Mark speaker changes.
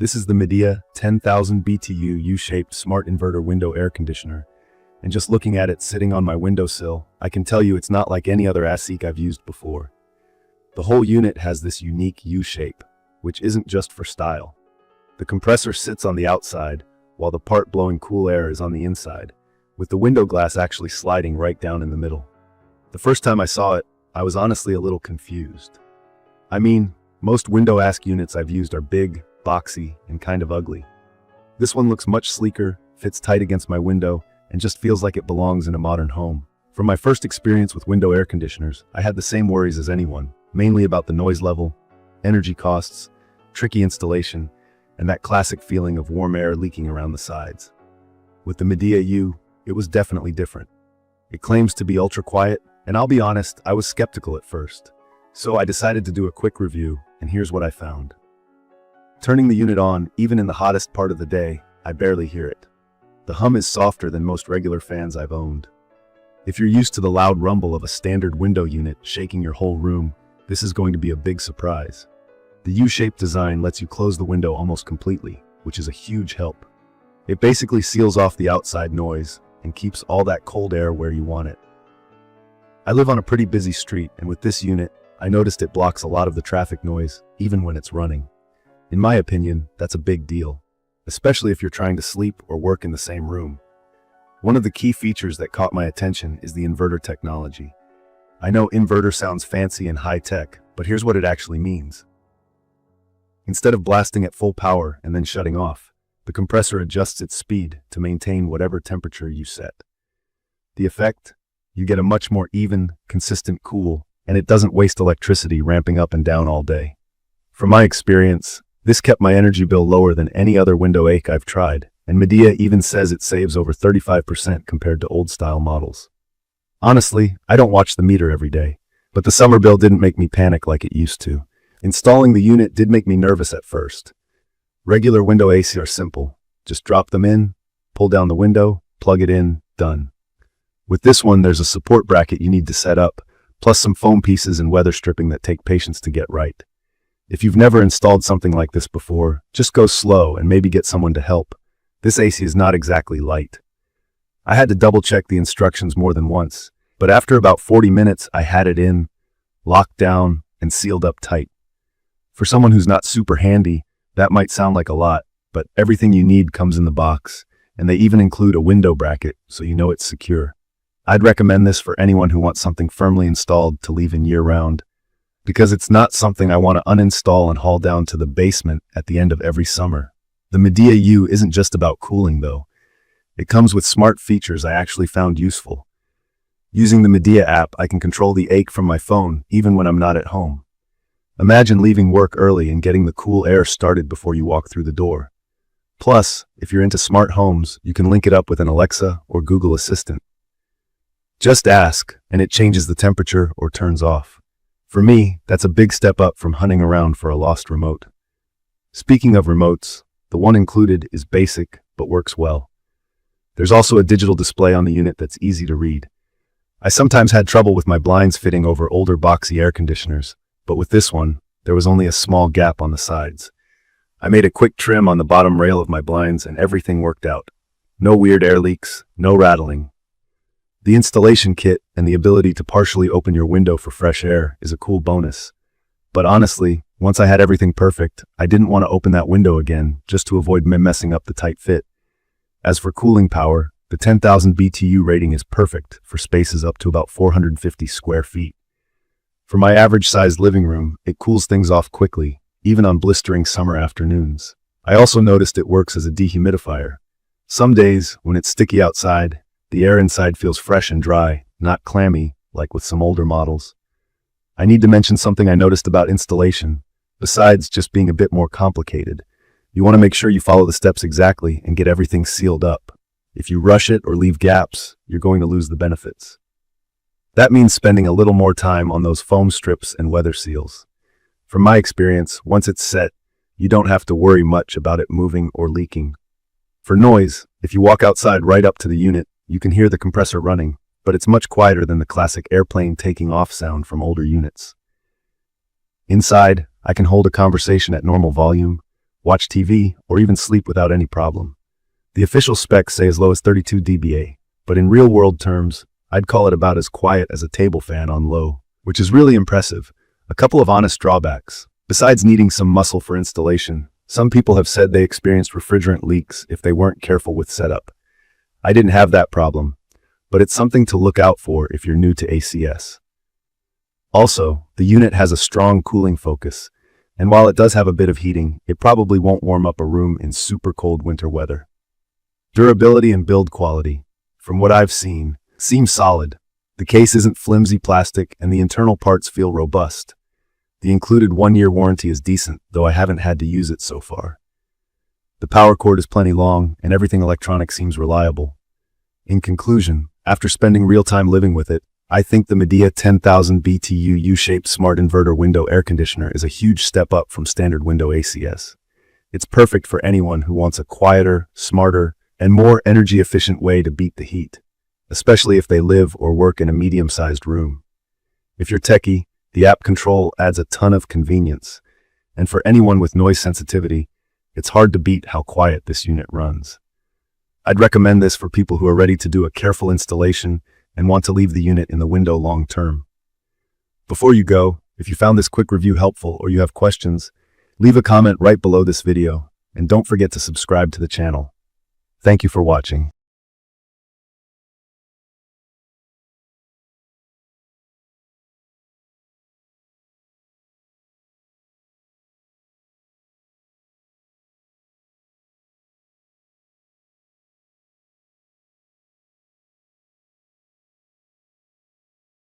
Speaker 1: This is the Midea 10,000 BTU U-shaped smart inverter window air conditioner, and just looking at it sitting on my windowsill, I can tell you it's not like any other ASIC I've used before. The whole unit has this unique U-shape, which isn't just for style. The compressor sits on the outside, while the part blowing cool air is on the inside, with the window glass actually sliding right down in the middle. The first time I saw it, I was honestly a little confused. I mean, most window ASIC units I've used are big, boxy, and kind of ugly. This one looks much sleeker, fits tight against my window, and just feels like it belongs in a modern home. From my first experience with window air conditioners, I had the same worries as anyone, mainly about the noise level, energy costs, tricky installation, and that classic feeling of warm air leaking around the sides. With the Midea U, it was definitely different. It claims to be ultra quiet, and I'll be honest, I was skeptical at first. So I decided to do a quick review, and here's what I found. Turning the unit on, even in the hottest part of the day, I barely hear it. The hum is softer than most regular fans I've owned. If you're used to the loud rumble of a standard window unit shaking your whole room, this is going to be a big surprise. The U-shaped design lets you close the window almost completely, which is a huge help. It basically seals off the outside noise and keeps all that cold air where you want it. I live on a pretty busy street, and with this unit, I noticed it blocks a lot of the traffic noise, even when it's running. In my opinion, that's a big deal, especially if you're trying to sleep or work in the same room. One of the key features that caught my attention is the inverter technology. I know inverter sounds fancy and high-tech, but here's what it actually means. Instead of blasting at full power and then shutting off, the compressor adjusts its speed to maintain whatever temperature you set. The effect? You get a much more even, consistent cool, and it doesn't waste electricity ramping up and down all day. From my experience, this kept my energy bill lower than any other window ASIC I've tried, and Midea even says it saves over 35% compared to old-style models. Honestly, I don't watch the meter every day, but the summer bill didn't make me panic like it used to. Installing the unit did make me nervous at first. Regular window AC are simple. Just drop them in, pull down the window, plug it in, done. With this one, there's a support bracket you need to set up, plus some foam pieces and weather stripping that take patience to get right. If you've never installed something like this before, just go slow and maybe get someone to help. This AC is not exactly light. I had to double-check the instructions more than once, but after about 40 minutes, I had it in, locked down, and sealed up tight. For someone who's not super handy, that might sound like a lot, but everything you need comes in the box, and they even include a window bracket so you know it's secure. I'd recommend this for anyone who wants something firmly installed to leave in year-round, because it's not something I want to uninstall and haul down to the basement at the end of every summer. The Midea U isn't just about cooling though. It comes with smart features I actually found useful. Using the Midea app, I can control the ASIC from my phone even when I'm not at home. Imagine leaving work early and getting the cool air started before you walk through the door. Plus, if you're into smart homes, you can link it up with an Alexa or Google Assistant. Just ask, and it changes the temperature or turns off. For me, that's a big step up from hunting around for a lost remote. Speaking of remotes, the one included is basic, but works well. There's also a digital display on the unit that's easy to read. I sometimes had trouble with my blinds fitting over older boxy air conditioners, but with this one, there was only a small gap on the sides. I made a quick trim on the bottom rail of my blinds and everything worked out. No weird air leaks, no rattling. The installation kit and the ability to partially open your window for fresh air is a cool bonus. But honestly, once I had everything perfect, I didn't want to open that window again just to avoid messing up the tight fit. As for cooling power, the 10,000 BTU rating is perfect for spaces up to about 450 square feet. For my average-sized living room, it cools things off quickly, even on blistering summer afternoons. I also noticed it works as a dehumidifier. Some days, when it's sticky outside, the air inside feels fresh and dry, not clammy, like with some older models. I need to mention something I noticed about installation. Besides just being a bit more complicated, you want to make sure you follow the steps exactly and get everything sealed up. If you rush it or leave gaps, you're going to lose the benefits. That means spending a little more time on those foam strips and weather seals. From my experience, once it's set, you don't have to worry much about it moving or leaking. For noise, if you walk outside right up to the unit, you can hear the compressor running, but it's much quieter than the classic airplane taking off sound from older units. Inside, I can hold a conversation at normal volume, watch TV, or even sleep without any problem. The official specs say as low as 32 dBA, but in real-world terms, I'd call it about as quiet as a table fan on low, which is really impressive. A couple of honest drawbacks. Besides needing some muscle for installation, some people have said they experienced refrigerant leaks if they weren't careful with setup. I didn't have that problem, but it's something to look out for if you're new to ACS. Also, the unit has a strong cooling focus, and while it does have a bit of heating, it probably won't warm up a room in super cold winter weather. Durability and build quality, from what I've seen, seem solid. The case isn't flimsy plastic and the internal parts feel robust. The included 1-year warranty is decent, though I haven't had to use it so far. The power cord is plenty long and everything electronic seems reliable. In conclusion, after spending real time living with it, I think the Midea 10,000 BTU U-shaped smart inverter window air conditioner is a huge step up from standard window ACS. It's perfect for anyone who wants a quieter, smarter, and more energy-efficient way to beat the heat, especially if they live or work in a medium-sized room. If you're techie, the app control adds a ton of convenience, and for anyone with noise sensitivity, it's hard to beat how quiet this unit runs. I'd recommend this for people who are ready to do a careful installation and want to leave the unit in the window long term. Before you go, if you found this quick review helpful or you have questions, leave a comment right below this video, and don't forget to subscribe to the channel. Thank you for watching.